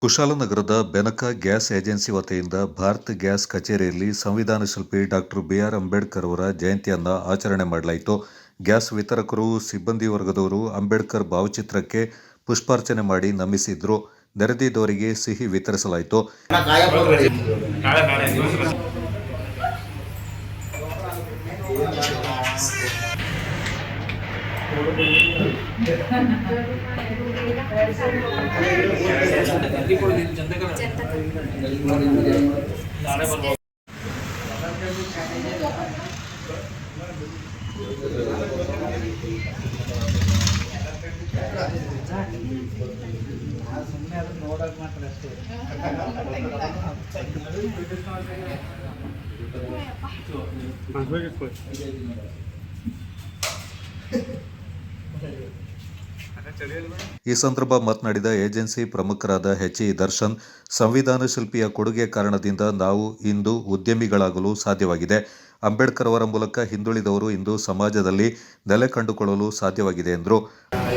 ಕುಶಾಲನಗರದ Benaka gas agency ವತಿಯಿಂದ Bharat gas ಕಚೇರಿಯಲ್ಲಿ ಸಂವಿಧಾನ ಶಿಲ್ಪಿ ಡಾಕ್ಟರ್ ಬಿ.ಆರ್. ಅಂಬೇಡ್ಕರ್ ಅವರ ಜಯಂತಿಯನ್ನು ಆಚರಣೆ ಮಾಡಲಾಯಿತು. ಗ್ಯಾಸ್ ವಿತರಕರು, ಸಿಬ್ಬಂದಿ ವರ್ಗದವರು ಅಂಬೇಡ್ಕರ್ ಭಾವಚಿತ್ರಕ್ಕೆ ಪುಷ್ಪಾರ್ಚನೆ ಮಾಡಿ ನಮಿಸಿದ್ರು. ನೆರೆದಿದ್ದವರಿಗೆ ಸಿಹಿ ವಿತರಿಸಲಾಯಿತು. ಈ ಸಂದರ್ಭ ಮಾತನಾಡಿದ ಏಜೆನ್ಸಿ ಪ್ರಮುಖರಾದ ಎಚ್.ಇ. ದರ್ಶನ್, ಸಂವಿಧಾನ ಶಿಲ್ಪಿಯ ಕೊಡುಗೆ ಕಾರಣದಿಂದ ನಾವು ಇಂದು ಉದ್ಯಮಿಗಳಾಗಲು ಸಾಧ್ಯವಾಗಿದೆ. ಅಂಬೇಡ್ಕರ್ ಅವರ ಮೂಲಕ ಹಿಂದುಳಿದವರು ಇಂದು ಸಮಾಜದಲ್ಲಿ ನೆಲೆ ಕಂಡುಕೊಳ್ಳಲು ಸಾಧ್ಯವಾಗಿದೆ ಎಂದರು.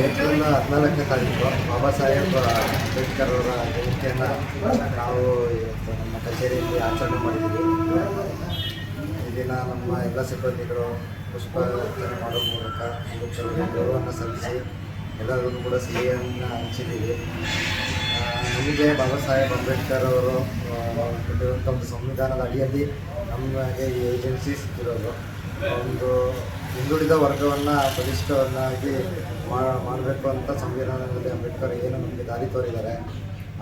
ಏಪ್ರಿಲ್ 14ನೇ ತಾರೀಕು ಬಾಬಾ ಸಾಹೇಬ್ ಅಂಬೇಡ್ಕರ್ ಅವರ ಜಯಂತಿಯನ್ನು ನಾವು ನಮ್ಮ ಕಚೇರಿಯಲ್ಲಿ ಆಚರಣೆ ಮಾಡಿದ್ದೀವಿ. ಈ ದಿನ ನಮ್ಮ ಎಲ್ಲ ಸಿಬ್ಬಂದಿಗಳು ಪುಷ್ಪಾರ್ಚನೆ ಮಾಡೋ ಮೂಲಕ ಅಂಬೇಡ್ಕರ್ ಗೌರವವನ್ನು ಸಲ್ಲಿಸಿ ಎಲ್ಲರಿಗೂ ಕೂಡ ಸಿಹಿಯನ್ನು ಹಂಚಿದ್ದೀವಿ. ನಮಗೆ ಬಾಬಾ ಸಾಹೇಬ್ ಅಂಬೇಡ್ಕರ್ ಅವರು ಕೊಟ್ಟಿರುವಂಥ ಒಂದು ಸಂವಿಧಾನದ ಅಡಿಯಲ್ಲಿ ನಮಗೆ ಈ ಏಜೆನ್ಸಿ ಸಿಕ್ಕಿರೋದು. ಒಂದು ಹಿಂದುಳಿದ ವರ್ಗವನ್ನು ಬಲಿಷ್ಠವನ್ನಾಗಿ ಮಾಡಬೇಕು ಅಂತ ಸಂವಿಧಾನದಲ್ಲಿ ಅಂಬೇಡ್ಕರ್ ಏನು ನಮಗೆ ದಾರಿ ತೋರಿದ್ದಾರೆ.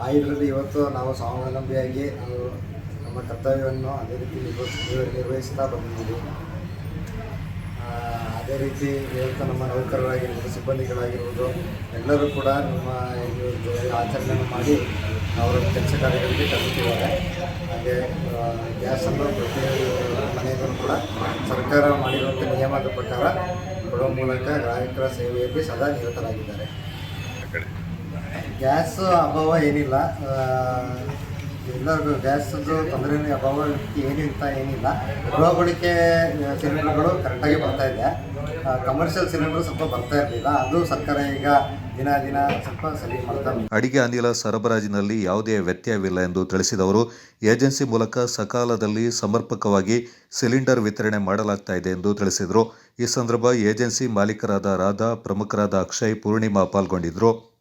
ಆ ಇದರಲ್ಲಿ ಇವತ್ತು ನಾವು ಸ್ವಾವಲಂಬಿಯಾಗಿ ನಾವು ನಮ್ಮ ಕರ್ತವ್ಯವನ್ನು ಅದೇ ರೀತಿ ನಿರ್ವಹಿಸ್ತಾ ಬಂದಿದ್ದೀವಿ. ಅದೇ ರೀತಿ ಇವತ್ತು ನಮ್ಮ ನೌಕರರಾಗಿರ್ಬೋದು, ಸಿಬ್ಬಂದಿಗಳಾಗಿರ್ಬೋದು ಎಲ್ಲರೂ ಕೂಡ ನಮ್ಮ ಆಚರಣೆಯನ್ನು ಮಾಡಿ ಅವರ ಕೆಲಸ ಕಾರ್ಯಗಳಿಗೆ ತಲುಪಿದ್ದಾರೆ. ಹಾಗೆ ಗ್ಯಾಸನ್ನು ಪ್ರತಿ ಮನೆಯಲ್ಲೂ ಕೂಡ ಸರ್ಕಾರ ಮಾಡಿರುವಂಥ ನಿಯಮದ ಪ್ರಕಾರ ಕೊಡುವ ಮೂಲಕ ಗ್ರಾಹಕರ ಸೇವೆಯಲ್ಲಿ ಸದಾ ನಿರತರಾಗಿದ್ದಾರೆ. ಗ್ಯಾಸ್ ಅಭಾವ ಏನಿಲ್ಲ, ಎಲ್ಲರಿಗೂ ಗ್ಯಾಸದ್ದು ತೊಂದರೆ ಅಭಾವ ಏನಿಲ್ಲ. ಗೃಹ ಬಳಕೆ ಸಿಲಿಂಡರ್ಗಳು ಕರೆಕ್ಟಾಗಿ ಬರ್ತಾ ಇದೆ. ಕಮರ್ಷಿಯಲ್ ಸಿಲಿಂಡರ್ ಸ್ವಲ್ಪ ಬರ್ತಾ ಇರಲಿಲ್ಲ. ಅದು ಸರ್ಕಾರ ಈಗ ದಿನ ಸ್ವಲ್ಪ ಸರಿ ಮಾಡ್ತಾರೆ. ಅಡಿಗೆ ಅನಿಲ ಸರಬರಾಜಿನಲ್ಲಿ ಯಾವುದೇ ವ್ಯತ್ಯಯವಿಲ್ಲ ಎಂದು ತಿಳಿಸಿದವರು, ಏಜೆನ್ಸಿ ಮೂಲಕ ಸಕಾಲದಲ್ಲಿ ಸಮರ್ಪಕವಾಗಿ ಸಿಲಿಂಡರ್ ವಿತರಣೆ ಮಾಡಲಾಗ್ತಾ ಇದೆ ಎಂದು ತಿಳಿಸಿದರು. ಈ ಸಂದರ್ಭ ಏಜೆನ್ಸಿ ಮಾಲೀಕರಾದ ರಾಧಾ, ಪ್ರಮುಖರಾದ ಅಕ್ಷಯ್, ಪೂರ್ಣಿಮಾ ಪಾಲ್ಗೊಂಡಿದ್ದರು.